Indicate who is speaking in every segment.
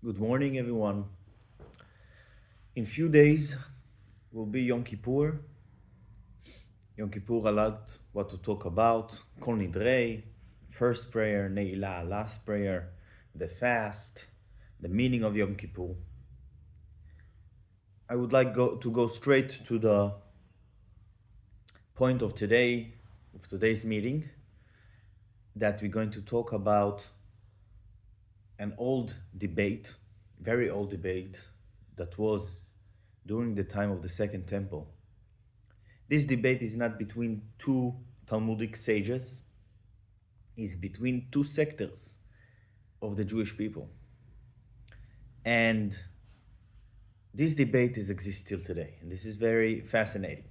Speaker 1: Good morning, everyone. In few days will be Yom Kippur. Yom Kippur, a lot what to talk about. Kol Nidrei, first prayer, Ne'ilah, last prayer, the fast, the meaning of Yom Kippur. I would like to go straight to the point of today's meeting, that we're going to talk about an old debate, very old debate, that was during the time of the Second Temple. This debate is not between two Talmudic sages, it's between two sectors of the Jewish people. And this debate exists still today, and this is very fascinating.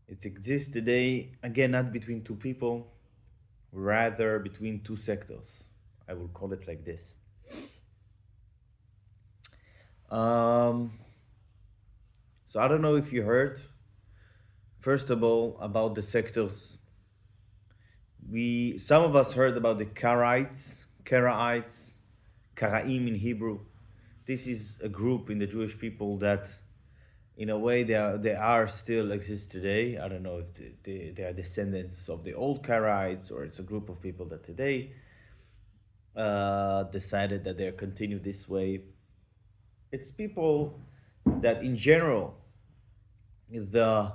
Speaker 1: It exists today, again, not between two people, rather between two sectors. I will call it like this. So I don't know if you heard, first of all, about the sectors. Some of us heard about the Karaites, Karaim in Hebrew. This is a group in the Jewish people that, in a way, they are still exist today. I don't know if they are descendants of the old Karaites, or it's a group of people that today decided that they continue this way. It's people that, in general, the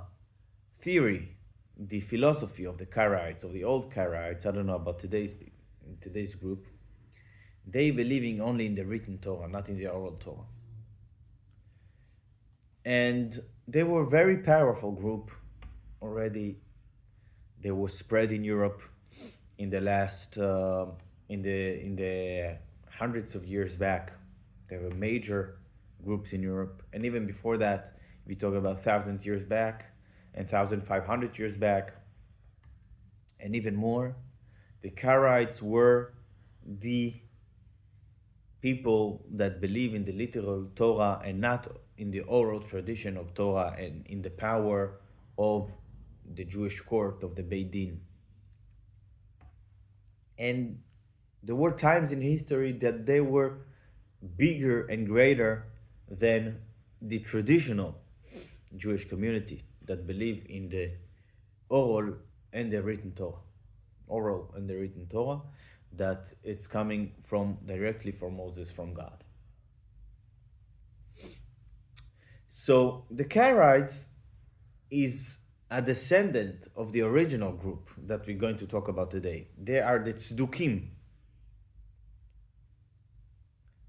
Speaker 1: theory, the philosophy of the Karaites, of the old Karaites, I don't know about today's group, they believing only in the written Torah, not in the oral Torah. And they were a very powerful group already. They were spread in Europe in the last, in the hundreds of years back. There were major groups in Europe, and even before that, we talk about 1,000 years back and 1,500 years back, and even more. The Karaites were the people that believe in the literal Torah and not in the oral tradition of Torah and in the power of the Jewish court of the Beit Din. And there were times in history that they were bigger and greater than the traditional Jewish community that believe in the oral and the written Torah. Oral and the written Torah, that it's coming directly from Moses, from God. So the Karaites is a descendant of the original group that we're going to talk about today. They are the Tzdukim.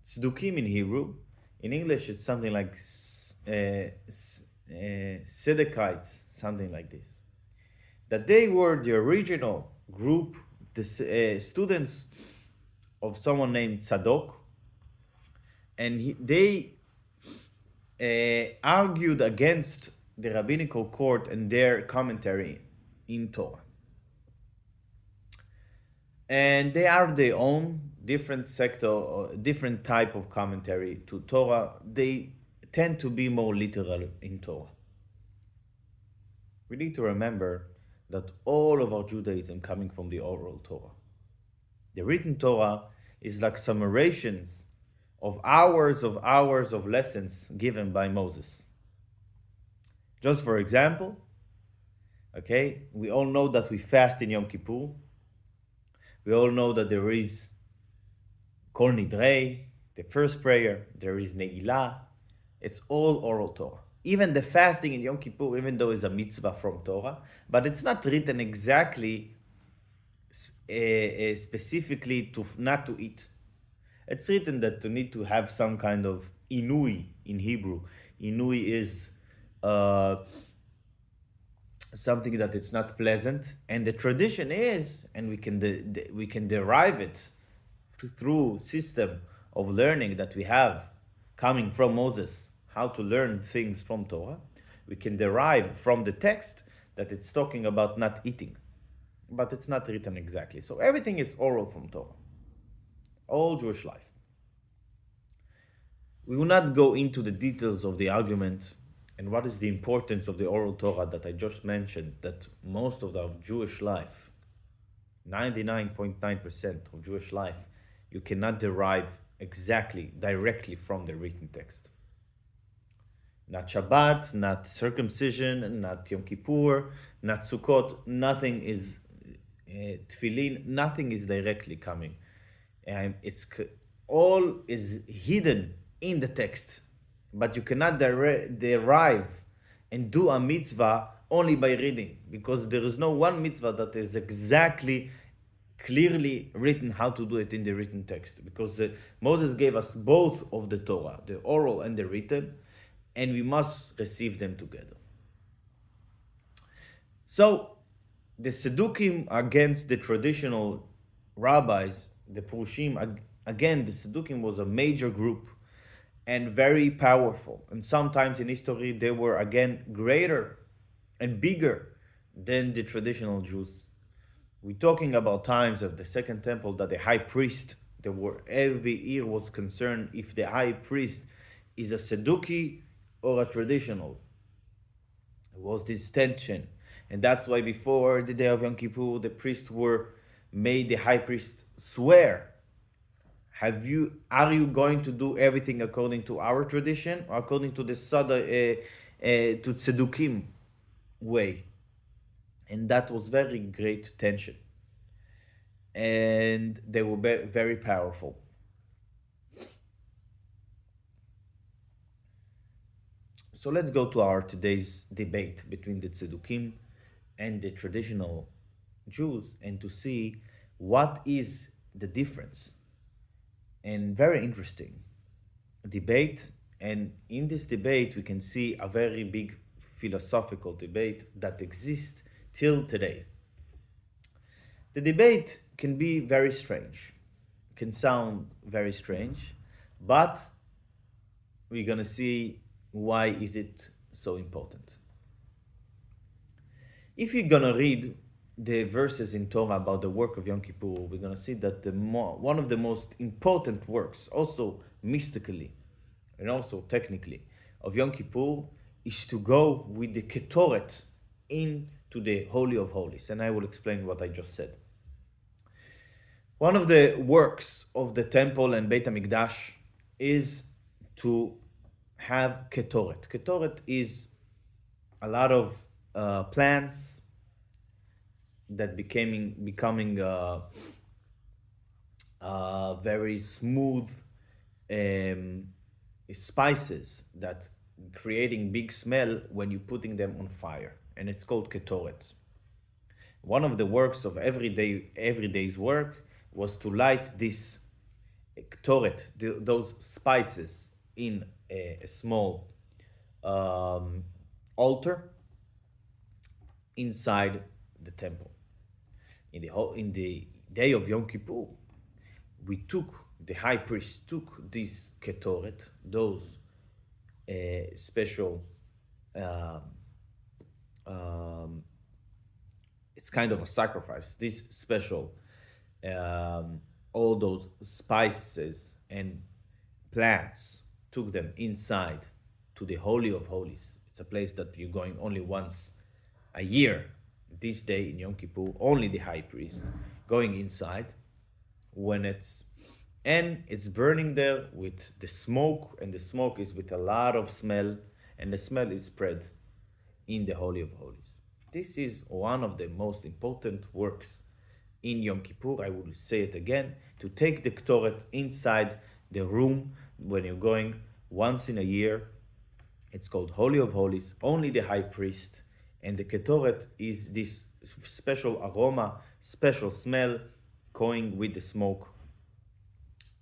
Speaker 1: Tzdukim in Hebrew. In English, it's something like Sedekites, something like this. That they were the original group, the students of someone named Tzadok, and they argued against the rabbinical court and their commentary in Torah. And they are their own different sector, or different type of commentary to Torah. They tend to be more literal in Torah. We need to remember that all of our Judaism coming from the oral Torah. The written Torah is like summations of hours of lessons given by Moses. Just for example, okay, we all know that we fast in Yom Kippur. We all know that there is Kol Nidrei, the first prayer, there is Ne'ilah. It's all oral Torah. Even the fasting in Yom Kippur, even though it's a mitzvah from Torah, but it's not written exactly, specifically to not to eat. It's written that you need to have some kind of inui in Hebrew. Inui is something that it's not pleasant, and the tradition is, and we can derive it through system of learning that we have coming from Moses, how to learn things from Torah. We can derive from the text that it's talking about not eating, but it's not written exactly. So everything is oral from Torah, all Jewish life. We will not go into the details of the argument and what is the importance of the oral Torah that I just mentioned, that most of our Jewish life, 99.9% of Jewish life, you cannot derive exactly, directly from the written text. Not Shabbat, not circumcision, not Yom Kippur, not Sukkot, nothing is tefillin, nothing is directly coming. All is hidden in the text, but you cannot derive and do a mitzvah only by reading, because there is no one mitzvah that is exactly clearly written how to do it in the written text, because Moses gave us both of the Torah, the oral and the written, and we must receive them together. So the Sedukim against the traditional rabbis, the Purushim, again, the Sedukim was a major group and very powerful. And sometimes in history, they were again greater and bigger than the traditional Jews. We're talking about times of the Second Temple that the high priest, there were every year was concerned if the high priest is a Seduki or a traditional. It was this tension. And that's why before the day of Yom Kippur, the priests were made the high priest swear. Are you going to do everything according to our tradition or according to the to Tzedukim way? And that was very great tension. And they were very powerful. So let's go to our today's debate between the Tzedukim and the traditional Jews, and to see what is the difference. And very interesting debate. And in this debate, we can see a very big philosophical debate that exists till today. The debate can be very strange, can sound very strange, but we're gonna see why is it so important. If you're gonna read the verses in Torah about the work of Yom Kippur, we're gonna see that one of the most important works, also mystically and also technically, of Yom Kippur is to go with the Ketoret into the Holy of Holies, and I will explain what I just said. One of the works of the temple and Beit HaMikdash is to have Ketoret. Ketoret is a lot of plants that becoming very smooth spices that creating big smell when you're putting them on fire, and it's called Ketoret. One of the works of everyday's work was to light this Ketoret, those spices, in a small altar inside the temple. In the day of Yom Kippur, the high priest took this Ketoret, those special, it's kind of a sacrifice, this special, all those spices and plants, took them inside to the Holy of Holies. It's a place that you're going only once a year. This day in Yom Kippur, only the high priest going inside when it's burning there with the smoke, and the smoke is with a lot of smell, and the smell is spread in the Holy of Holies. This is one of the most important works in Yom Kippur. I will say it again, to take the Ketoret inside the room when you're going once in a year. It's called Holy of Holies, only the high priest, and the Ketoret is this special aroma, special smell going with the smoke.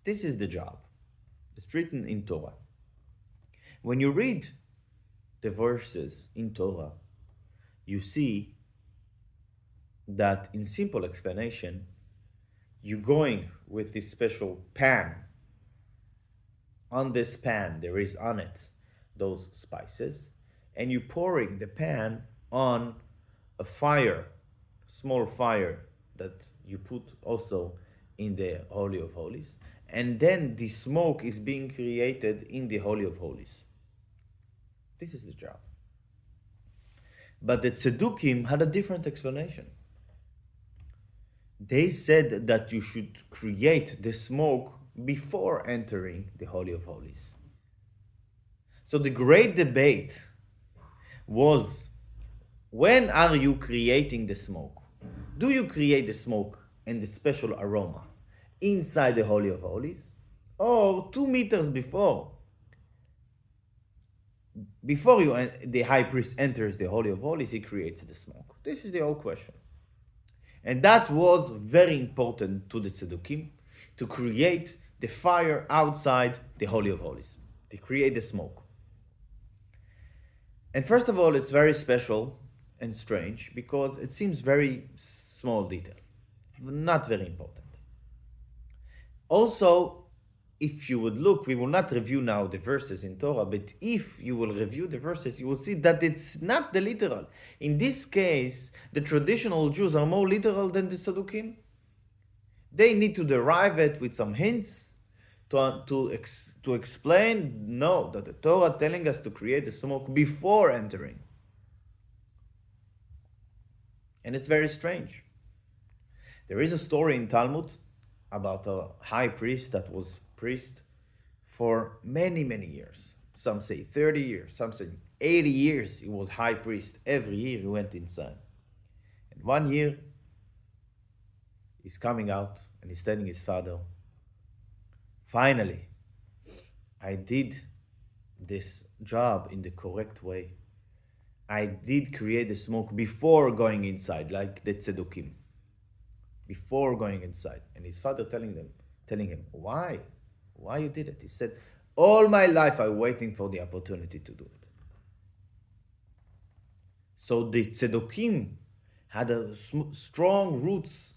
Speaker 1: This is the job. It's written in Torah. When you read the verses in Torah, you see that in simple explanation, you're going with this special pan. On this pan, there is on it those spices, and you're pouring the pan on a fire, small fire that you put also in the Holy of Holies, and then the smoke is being created in the Holy of Holies. This is the job. But the Tzedukim had a different explanation. They said that you should create the smoke before entering the Holy of Holies. So the great debate was, when are you creating the smoke? Do you create the smoke and the special aroma inside the Holy of Holies? Or 2 meters before the high priest enters the Holy of Holies, he creates the smoke? This is the whole question. And that was very important to the Tzaddukim, to create the fire outside the Holy of Holies, to create the smoke. And first of all, it's very special and strange because it seems very small detail, not very important. Also, if you would look, we will not review now the verses in Torah, but if you will review the verses, you will see that it's not the literal. In this case, the traditional Jews are more literal than the Saddukim. They need to derive it with some hints to explain, no, that the Torah telling us to create the smoke before entering. And it's very strange. There is a story in Talmud about a high priest that was priest for many, many years. Some say 30 years, some say 80 years he was high priest. Every year he went inside. And one year he's coming out and he's telling his father, finally, I did this job in the correct way. I did create the smoke before going inside, like the Tzeddukim. Before going inside. And his father telling him, why? Why you did it? He said, all my life I'm waiting for the opportunity to do it. So the Tzeddukim had a strong roots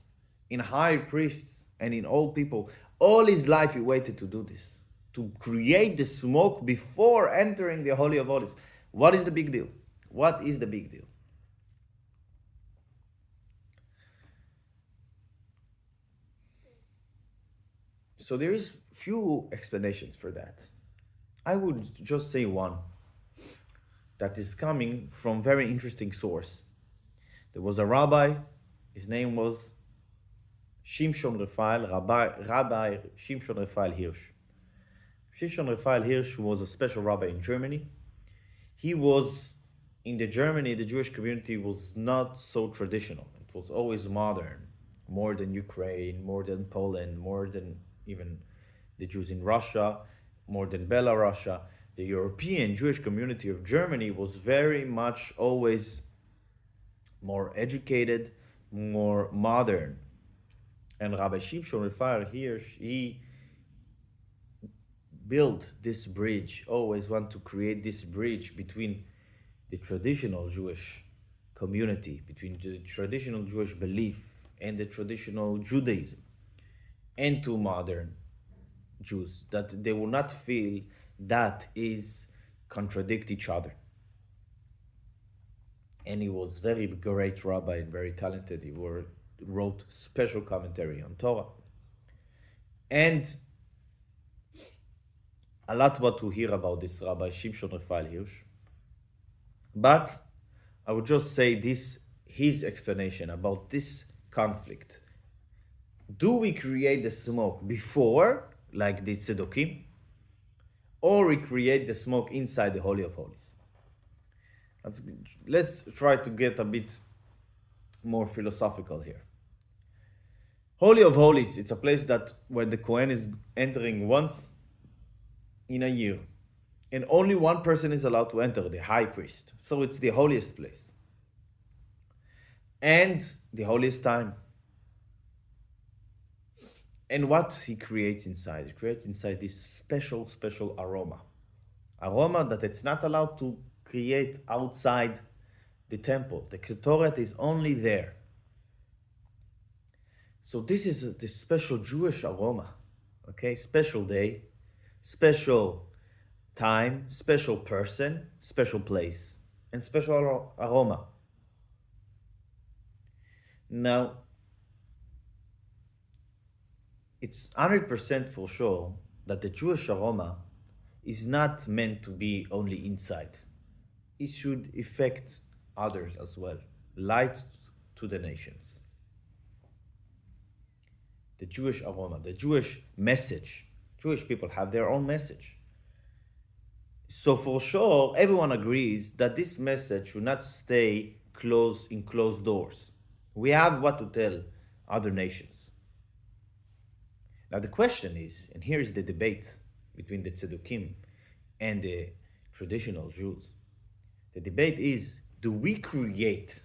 Speaker 1: in high priests and in old people. All his life he waited to do this, to create the smoke before entering the Holy of Holies. What is the big deal? What is the big deal? So there is few explanations for that. I would just say one that is coming from very interesting source. There was a rabbi, his name was Shimshon Raphael, Rabbi Shimshon Raphael Hirsch. Shimshon Raphael Hirsch was a special rabbi in Germany. He was, in Germany, the Jewish community was not so traditional. It was always modern, more than Ukraine, more than Poland, more than even the Jews in Russia, more than Belarus. The European Jewish community of Germany was very much always more educated, more modern. And Rabbi Shimshon Raphael Hirsch, he built this bridge, always want to create this bridge between the traditional Jewish community, between the traditional Jewish belief and the traditional Judaism, and to modern Jews, that they will not feel that is contradict each other. And he was very great rabbi and very talented. He wrote special commentary on Torah. And a lot what to hear about this Rabbi Shimshon Raphael Hirsch. But I would just say this, his explanation about this conflict. Do we create the smoke before, like the Tzeddukim, or we create the smoke inside the Holy of Holies? Let's try to get a bit more philosophical here. Holy of Holies, it's a place that when the Kohen is entering once in a year, and only one person is allowed to enter, the high priest. So it's the holiest place. And the holiest time. And what he creates inside? He creates inside this special aroma. Aroma that it's not allowed to create outside the temple. The Ketoret is only there. So this is the special Jewish aroma. Okay, special day, special time, special person, special place, and special aroma. Now, it's 100% for sure that the Jewish aroma is not meant to be only inside. It should affect others as well. Light to the nations. The Jewish aroma, the Jewish message Jewish people have their own message. So for sure, everyone agrees that this message should not stay closed in closed doors. We have what to tell other nations. Now the question is, and here's the debate between the Tzedukim and the traditional Jews. The debate is, do we create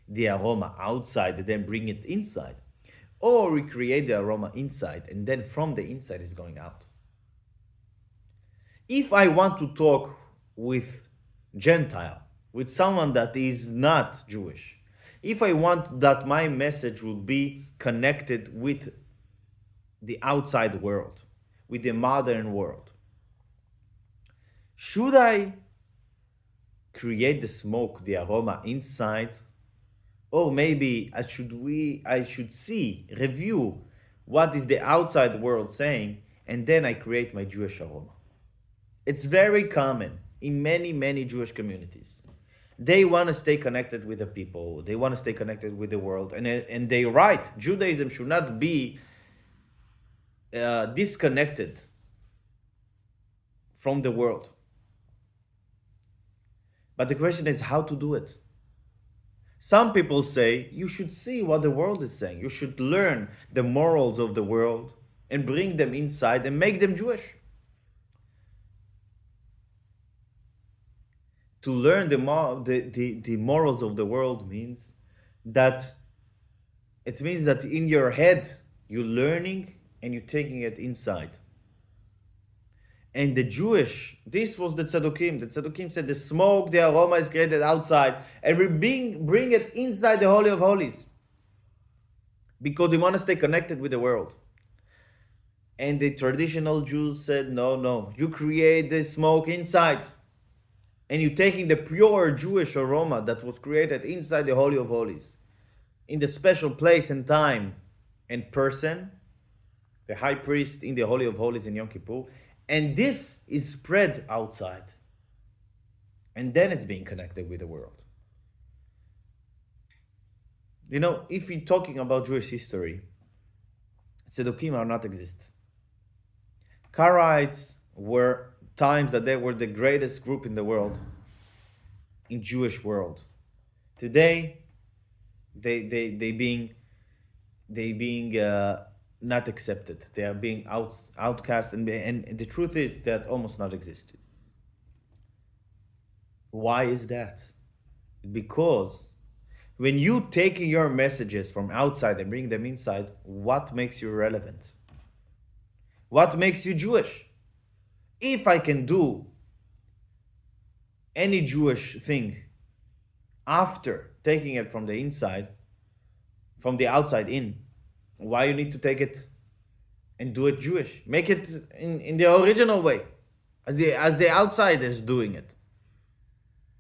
Speaker 1: the aroma outside and then bring it inside? Or we create the aroma inside and then from the inside is going out? If I want to talk with Gentile, with someone that is not Jewish, if I want that my message will be connected with the outside world, with the modern world, should I create the smoke, the aroma inside, or maybe I should review what is the outside world saying, and then I create my Jewish aroma? It's very common in many Jewish communities. They want to stay connected with the people. They want to stay connected with the world. And they're right. Judaism should not be disconnected from the world. But the question is how to do it. Some people say you should see what the world is saying. You should learn the morals of the world and bring them inside and make them Jewish. To learn the morals of the world means that in your head you're learning and you're taking it inside. And this was the Tzedukim. The Tzedukim said the smoke, the aroma is created outside, and we bring it inside the Holy of Holies. Because we want to stay connected with the world. And the traditional Jews said, no, you create the smoke inside. And you're taking the pure Jewish aroma that was created inside the Holy of Holies, in the special place and time and person, the high priest in the Holy of Holies in Yom Kippur, and this is spread outside. And then it's being connected with the world. You know, if we're talking about Jewish history, Tzedukim are not exist. Karaites were times that they were the greatest group in the world, in Jewish world. Today, they being not accepted. They are being outcast, and the truth is that almost not existed. Why is that? Because when you take your messages from outside and bring them inside, what makes you relevant? What makes you Jewish? If I can do any Jewish thing after taking it from the inside, from the outside in, why you need to take it and do it Jewish? Make it in the original way, as the outside is doing it.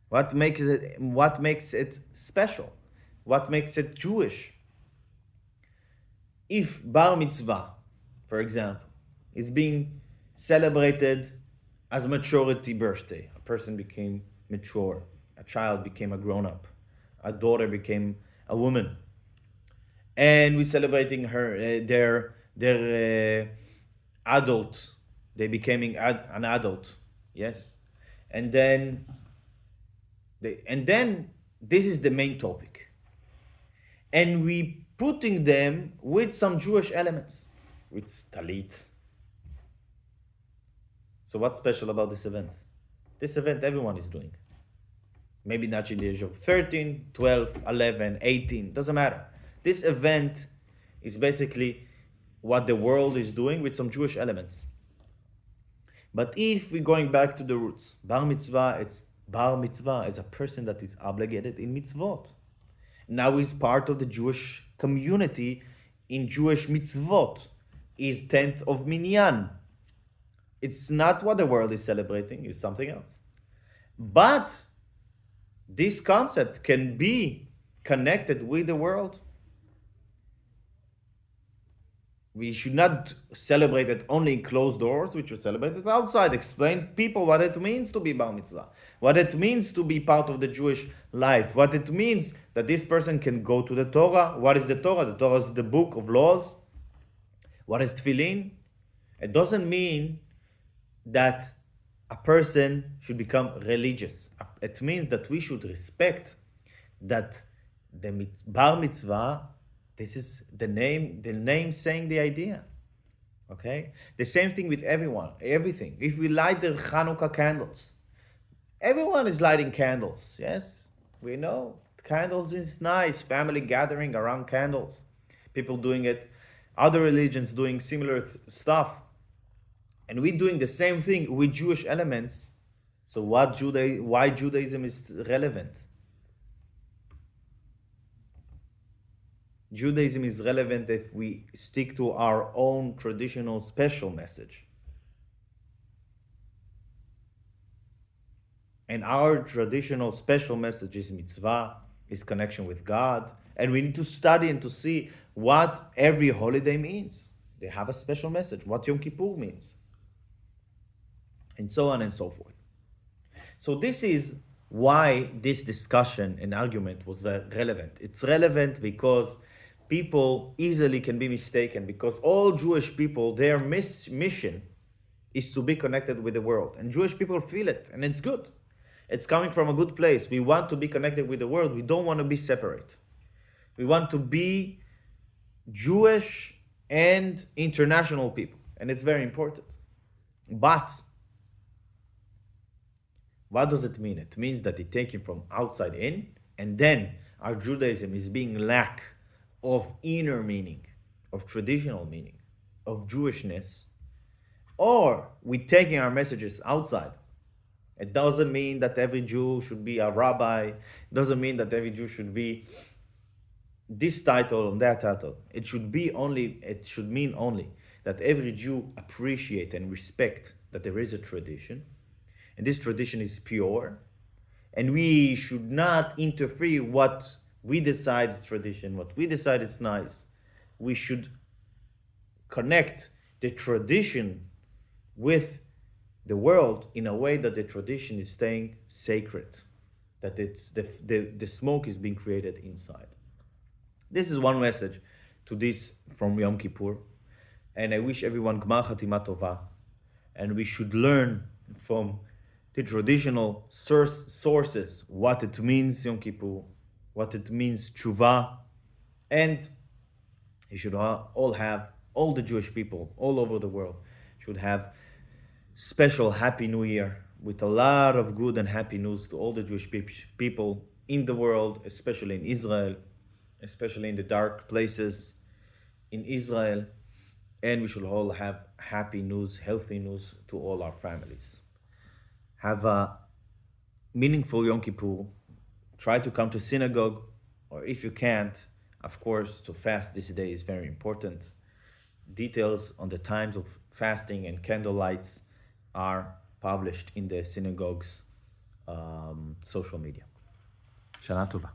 Speaker 1: What makes it special? What makes it Jewish? If bar mitzvah, for example, is being celebrated as maturity birthday, a person became mature, a child became a grown-up, a daughter became a woman, and we're celebrating their adult, they becoming an adult, yes, and then this is the main topic, and we putting them with some Jewish elements, with talit. So what's special about this event? This event everyone is doing. Maybe not in the age of 13, 12, 11, 18, doesn't matter. This event is basically what the world is doing with some Jewish elements. But if we're going back to the roots, bar mitzvah is a person that is obligated in mitzvot. Now he's part of the Jewish community in Jewish mitzvot. He's 10th of minyan. It's not what the world is celebrating, it's something else. But this concept can be connected with the world. We should not celebrate it only in closed doors, we should celebrate it outside. Explain people what it means to be bar mitzvah, what it means to be part of the Jewish life, what it means that this person can go to the Torah. What is the Torah? The Torah is the book of laws. What is tefillin? It doesn't mean that a person should become religious. It means that we should respect that the bar mitzvah, this is the name saying the idea. Okay? The same thing with everything. If we light the Hanukkah candles, everyone is lighting candles, yes? We know candles is nice, family gathering around candles. People doing it, other religions doing similar stuff. And we're doing the same thing with Jewish elements. So why Judaism is relevant? Judaism is relevant if we stick to our own traditional special message. And our traditional special message is mitzvah, is connection with God. And we need to study and to see what every holiday means. They have a special message, what Yom Kippur means. And so on and so forth. So this is why this discussion and argument was relevant. It's relevant because people easily can be mistaken, because all Jewish people, their mission is to be connected with the world. And Jewish people feel it, and it's good. It's coming from a good place. We want to be connected with the world. We don't want to be separate. We want to be Jewish and international people, and it's very important. But what does it mean? It means that it taken from outside in, and then our Judaism is being lack of inner meaning, of traditional meaning, of Jewishness, or we taking our messages outside. It doesn't mean that every Jew should be a rabbi. It doesn't mean that every Jew should be this title and that title. It should mean only that every Jew appreciate and respect that there is a tradition, and this tradition is pure, and we should not interfere what we decide is tradition, what we decide is nice. We should connect the tradition with the world in a way that the tradition is staying sacred, that it's the smoke is being created inside. This is one message to this from Yom Kippur, and I wish everyone Gmar Chatima Tova, and we should learn from the traditional sources what it means Yom Kippur, what it means Tshuva, and you should all the Jewish people all over the world should have special Happy New Year with a lot of good and happy news to all the Jewish people in the world, especially in Israel, especially in the dark places in Israel. And we should all have happy news, healthy news to all our families. Have a meaningful Yom Kippur. Try to come to synagogue, or if you can't, of course, to fast this day is very important. Details on the times of fasting and candlelights are published in the synagogue's social media. Shana Tova.